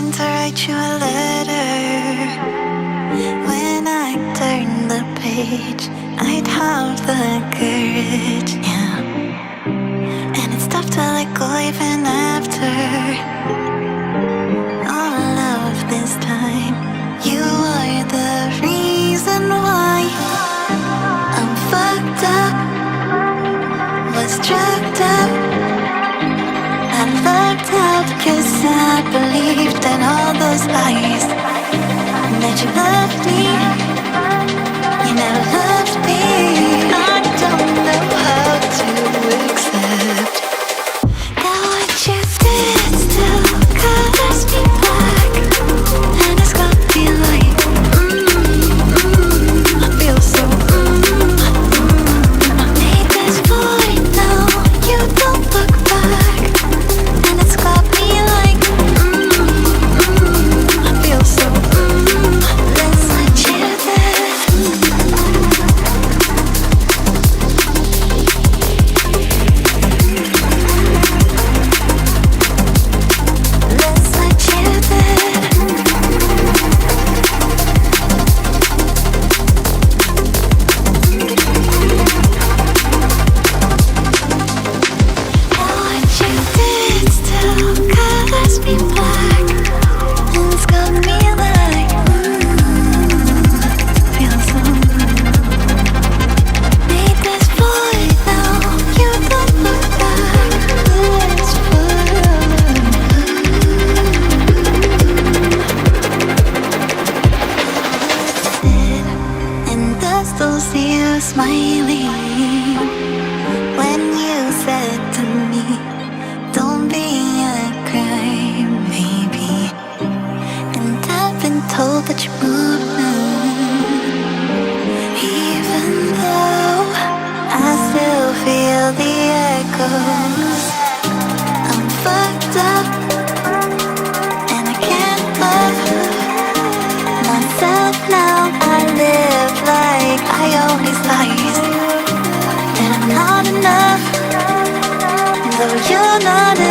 going to write you a letter. When I turn the page, I'd have the courage, yeah. And it's tough to let go even after all of this time. You are the reason why I'm fucked up, was drugged up. I lucked out 'cause I believed in all those lies, that you loved me, you never loved me. I don't know how to accept that what you did still colors me black, and it's got me like, I feel so, I made this void now, you don't look back, and it's got me like, I feel so, let's let you live. Let's let you live. What you did still colors me black, and it's got me like, feel so. Made this void now, you don't look back. It's and I still see you smiling when you said to me, don't be a crime, baby. And I've been told that you moved now, even though I still feel the echoes. I'm fucked up, and I can't love myself now. I live like I own these lies, and I'm not enough, though you're not enough.